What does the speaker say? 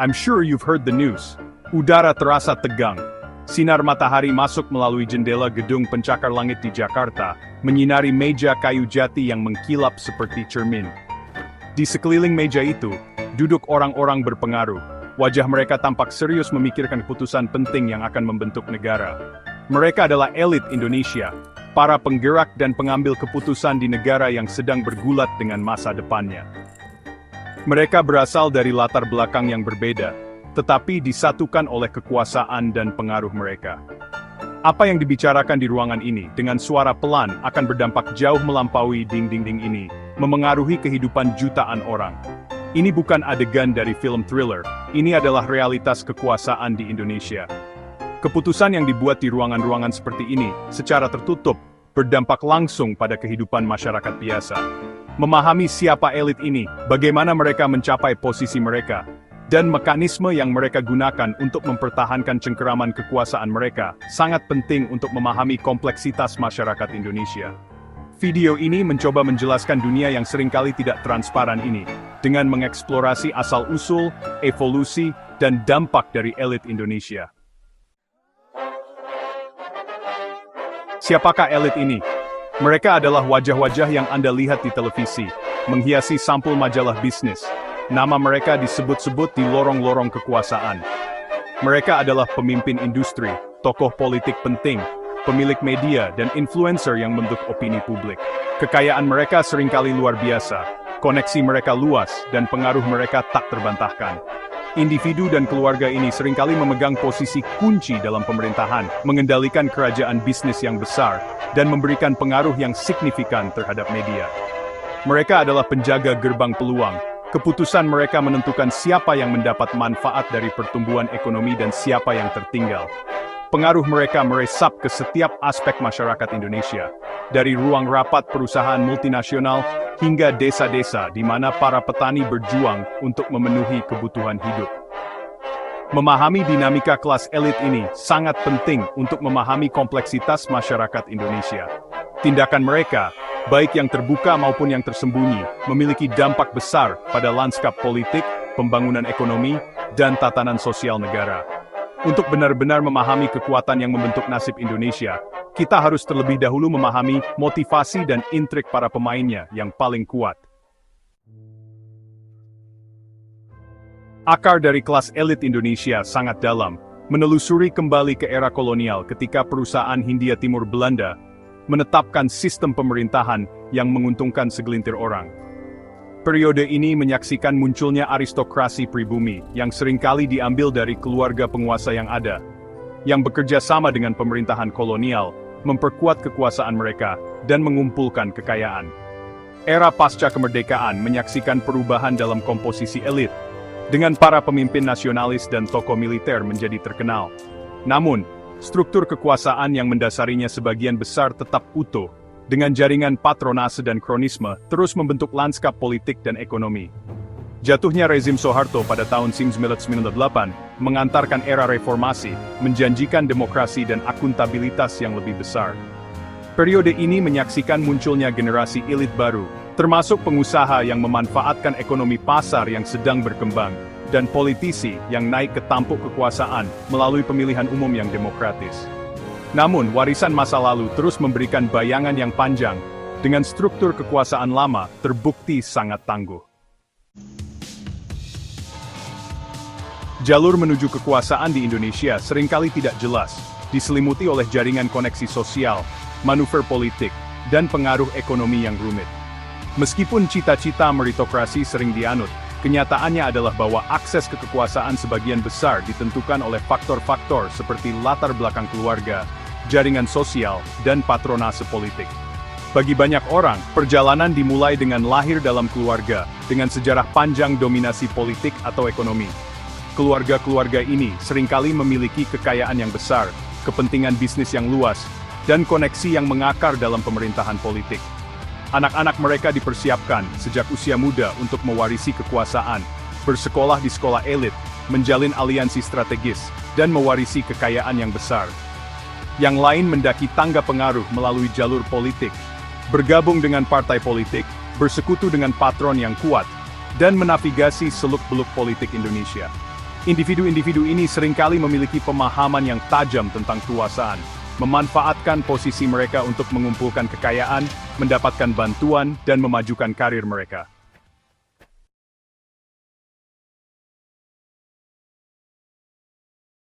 I'm sure you've heard the news. Udara terasa tegang. Sinar matahari masuk melalui jendela gedung pencakar langit di Jakarta, menyinari meja kayu jati yang mengkilap seperti cermin. Di sekeliling meja itu, duduk orang-orang berpengaruh. Wajah mereka tampak serius memikirkan keputusan penting yang akan membentuk negara. Mereka adalah elit Indonesia, para penggerak dan pengambil keputusan di negara yang sedang bergulat dengan masa depannya. Mereka berasal dari latar belakang yang berbeda, tetapi disatukan oleh kekuasaan dan pengaruh mereka. Apa yang dibicarakan di ruangan ini dengan suara pelan akan berdampak jauh melampaui ding-ding-ding ini, memengaruhi kehidupan jutaan orang. Ini bukan adegan dari film thriller, ini adalah realitas kekuasaan di Indonesia. Keputusan yang dibuat di ruangan-ruangan seperti ini, secara tertutup, berdampak langsung pada kehidupan masyarakat biasa. Memahami siapa elit ini, bagaimana mereka mencapai posisi mereka, dan mekanisme yang mereka gunakan untuk mempertahankan cengkeraman kekuasaan mereka, sangat penting untuk memahami kompleksitas masyarakat Indonesia. Video ini mencoba menjelaskan dunia yang seringkali tidak transparan ini, dengan mengeksplorasi asal-usul, evolusi, dan dampak dari elit Indonesia. Siapakah elit ini? Mereka adalah wajah-wajah yang Anda lihat di televisi, menghiasi sampul majalah bisnis. Nama mereka disebut-sebut di lorong-lorong kekuasaan. Mereka adalah pemimpin industri, tokoh politik penting, pemilik media dan influencer yang membentuk opini publik. Kekayaan mereka seringkali luar biasa, koneksi mereka luas dan pengaruh mereka tak terbantahkan. Individu dan keluarga ini seringkali memegang posisi kunci dalam pemerintahan, mengendalikan kerajaan bisnis yang besar, dan memberikan pengaruh yang signifikan terhadap media. Mereka adalah penjaga gerbang peluang. Keputusan mereka menentukan siapa yang mendapat manfaat dari pertumbuhan ekonomi dan siapa yang tertinggal. Pengaruh mereka meresap ke setiap aspek masyarakat Indonesia, dari ruang rapat perusahaan multinasional hingga desa-desa di mana para petani berjuang untuk memenuhi kebutuhan hidup. Memahami dinamika kelas elit ini sangat penting untuk memahami kompleksitas masyarakat Indonesia. Tindakan mereka, baik yang terbuka maupun yang tersembunyi, memiliki dampak besar pada lanskap politik, pembangunan ekonomi, dan tatanan sosial negara. Untuk benar-benar memahami kekuatan yang membentuk nasib Indonesia, kita harus terlebih dahulu memahami motivasi dan intrik para pemainnya yang paling kuat. Akar dari kelas elit Indonesia sangat dalam, menelusuri kembali ke era kolonial ketika perusahaan Hindia Timur Belanda menetapkan sistem pemerintahan yang menguntungkan segelintir orang. Periode ini menyaksikan munculnya aristokrasi pribumi yang seringkali diambil dari keluarga penguasa yang ada, yang bekerja sama dengan pemerintahan kolonial, memperkuat kekuasaan mereka, dan mengumpulkan kekayaan. Era pasca kemerdekaan menyaksikan perubahan dalam komposisi elit, dengan para pemimpin nasionalis dan tokoh militer menjadi terkenal. Namun, struktur kekuasaan yang mendasarinya sebagian besar tetap utuh, dengan jaringan patronase dan kronisme terus membentuk lanskap politik dan ekonomi. Jatuhnya rezim Soeharto pada tahun 1998 mengantarkan era reformasi, menjanjikan demokrasi dan akuntabilitas yang lebih besar. Periode ini menyaksikan munculnya generasi elit baru, termasuk pengusaha yang memanfaatkan ekonomi pasar yang sedang berkembang, dan politisi yang naik ke tampuk kekuasaan melalui pemilihan umum yang demokratis. Namun, warisan masa lalu terus memberikan bayangan yang panjang, dengan struktur kekuasaan lama terbukti sangat tangguh. Jalur menuju kekuasaan di Indonesia seringkali tidak jelas, diselimuti oleh jaringan koneksi sosial, manuver politik, dan pengaruh ekonomi yang rumit. Meskipun cita-cita meritokrasi sering dianut, kenyataannya adalah bahwa akses ke kekuasaan sebagian besar ditentukan oleh faktor-faktor seperti latar belakang keluarga, jaringan sosial, dan patronase politik. Bagi banyak orang, perjalanan dimulai dengan lahir dalam keluarga, dengan sejarah panjang dominasi politik atau ekonomi. Keluarga-keluarga ini seringkali memiliki kekayaan yang besar, kepentingan bisnis yang luas, dan koneksi yang mengakar dalam pemerintahan politik. Anak-anak mereka dipersiapkan sejak usia muda untuk mewarisi kekuasaan, bersekolah di sekolah elit, menjalin aliansi strategis, dan mewarisi kekayaan yang besar. Yang lain mendaki tangga pengaruh melalui jalur politik, bergabung dengan partai politik, bersekutu dengan patron yang kuat, dan menavigasi seluk-beluk politik Indonesia. Individu-individu ini seringkali memiliki pemahaman yang tajam tentang kekuasaan, memanfaatkan posisi mereka untuk mengumpulkan kekayaan, mendapatkan bantuan, dan memajukan karir mereka.